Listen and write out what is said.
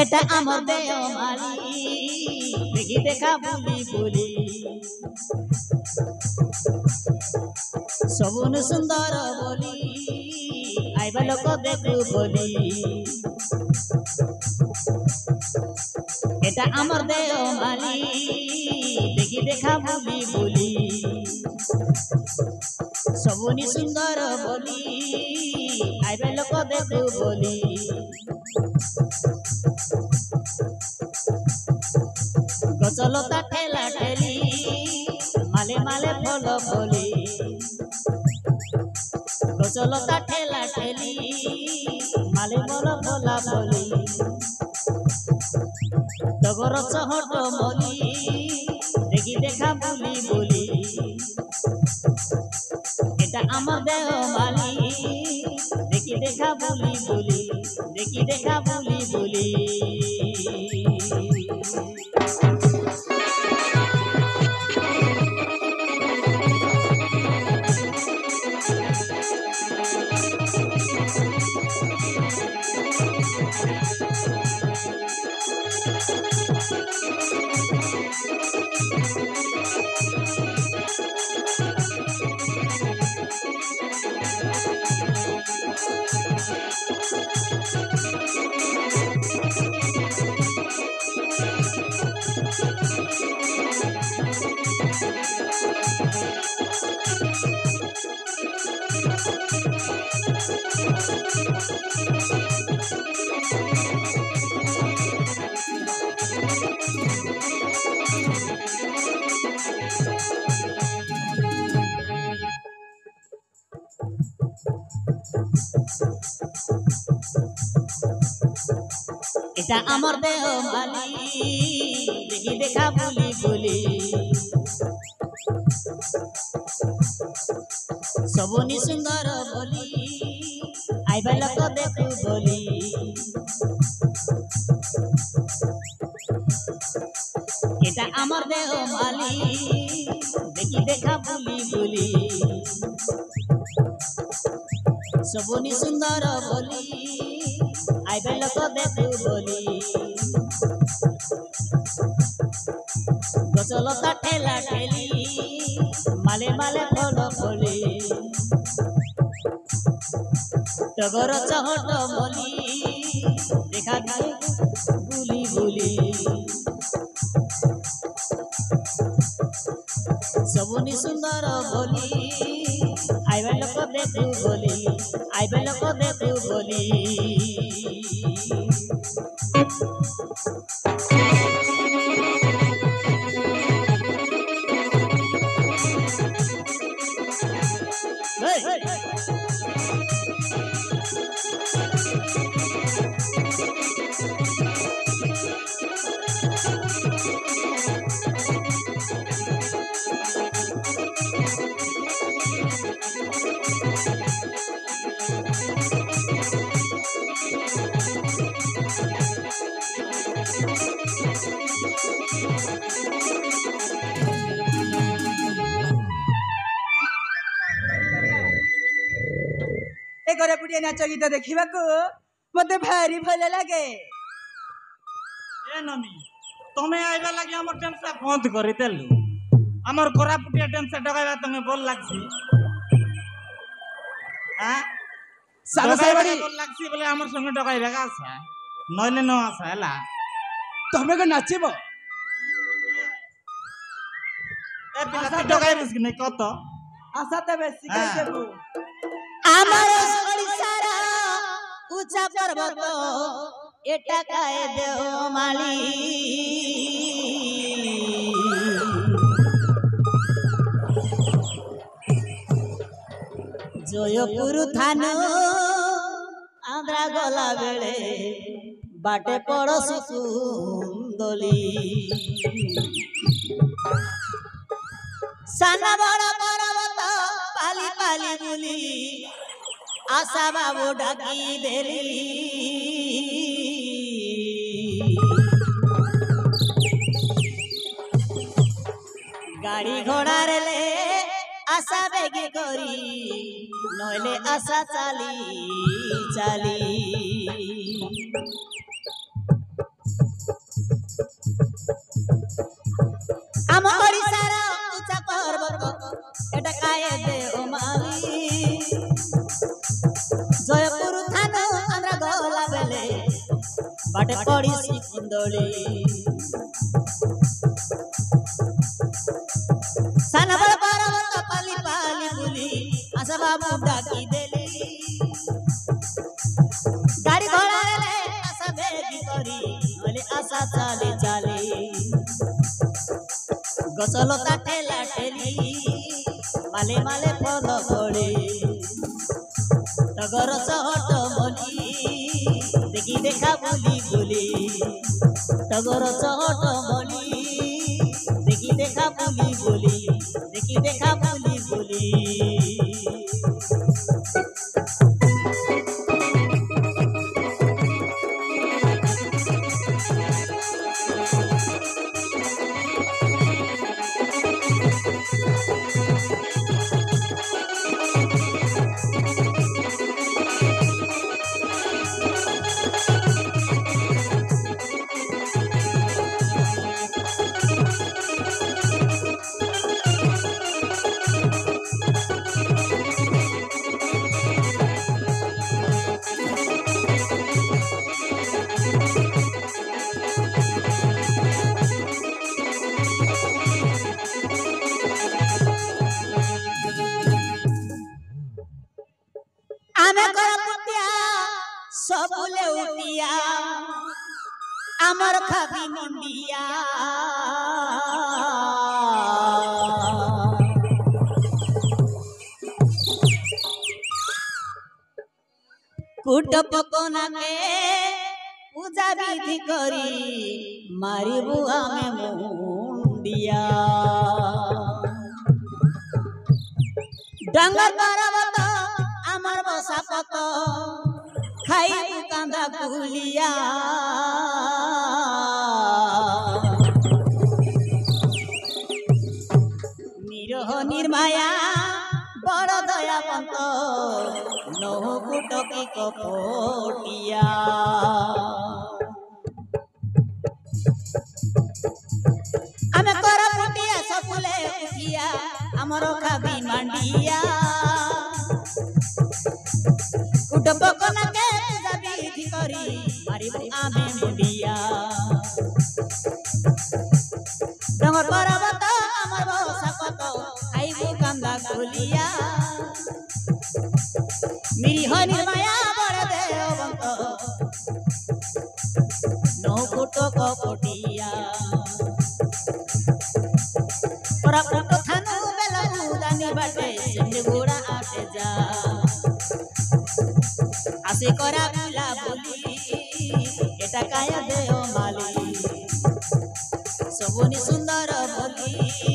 এটা আমার দেওমালি দেখি দেখা বুলি বুলি সবুন সুন্দর বলি আইবা লোক দেখু বলি এটা আমার দেওমালি দেখি দেখা বুলি বুলি সবুনি সুন্দর বলি আইবা লোক দেখু বলি গছলতা ঠেলা ঠেলি মালে মালে ফল ফলি গছলতা ঠেলা ঠেলি মালে বল ফলা ফলি টগর চহট মলি দেখি দেখা বুলি বলি এটা আমার দেওমালি দেখি দেখা বুলি বলি দেখি দেখা বুলি বলি এটা আমার দেওমালি দেখি দেখা বুলি বুলি সবনি সুন্দর বলি আইবা লোক দেখু বলি এটা আমার দেওমালি দেখি দেখা বুলি বুলি সবনি সুন্দর বলি আইবা লোক দেখু বলি গছলতা ঠেলা ঠেলি মালে মালে ফল ফলি টগর চহট মলি দেখা বুলি বুলি সবনি সুন্দর বলি আইবা লোক দেখু বলি আইবা লোক দেখু বলি घरे पुटिया नाच गीत देखा मत भारी भल लगे तुम्हें आइबा लगे हमर डांस बंद करी देलु हमर कोरा पुटिया डांस डगाइबा तमे बोल लागसी हां सारा साइबाड़ी बोल लागसी बोले हमर संगे डगाइबा का आसा नइले न आसा हला तमे को नाचिबो এ পিলা তুই ডগাইবিস কি নাই কত আশা দেবে শিখাই হ্যাঁ। দেবো আমার ওড়িশার উঁচা পর্বত এটা কায়ে দেওমালি জয়পুর থান আন্ধ্রা গলা বেড়ে বাটে পড়শি কুন্দলি সানা বড় পর্বত পালি পালি বুলি আশা বাবু ডাকি দেলি গাড়ি ঘোড়া রেলে আশা বেগে করি নইলে আশা চালি চালি ଆମ ଓଡ଼ିଶାର ଉଚ୍ଚା ପର୍ବତ এটা কায়ে দেওমালি জয়পুর থান আমরা গলা বেলে বাটে পড়িছি কুন্দলি সানা বড় পর্বত পালি পালি বুলি আশা বাবু ডাকি দেলি গাড়ি ঘোড়া রেলে আশা বেগি করি নইলে আশা চালি চালি গছলতা ঠেলা ঠেলি মালে মালে ফল গড়ে টগর চহট মলি দেখি দেখা বুলি বুলি টগর চহট মলি দেখি দেখা বুলি বুলি দেখি দেখা বুলি বুলি আমি করপুটিয়া সবুলে উঠিয়া আমার খাবি মন্ডিয়া কুট পকনাকে পূজা বিধি করি মারিবু আমি মুন্ডিয়া ডাঙ্গর পর্বত আমার বসা পত খাইবু কান্দা কুলিয়া নিরহ নির্মায়া বড় দয়াবন্ত নহু কুটকি কপটিয়া আমি করপুটিয়া সবুলে উঠিয়া আমার খাবি মান্ডিয়া কুট পকনাকে পূজা বিধি করি মারিবু আমি মুন্ডিয়া ডঙ্গর পর্বত আমার বসা কত খাইবু কান্দা কুলিয়া নিরীহ নির্মায়া বড় দেবন্ত নৌকুট কপটিয়া কোরাপুট থানু বেলাবু দানি বাটে সিন্ধি ঘোড়া আটে যা আসে করা বুলা বলি এটা কায়া দেওমালি সবুনি সুন্দর বলি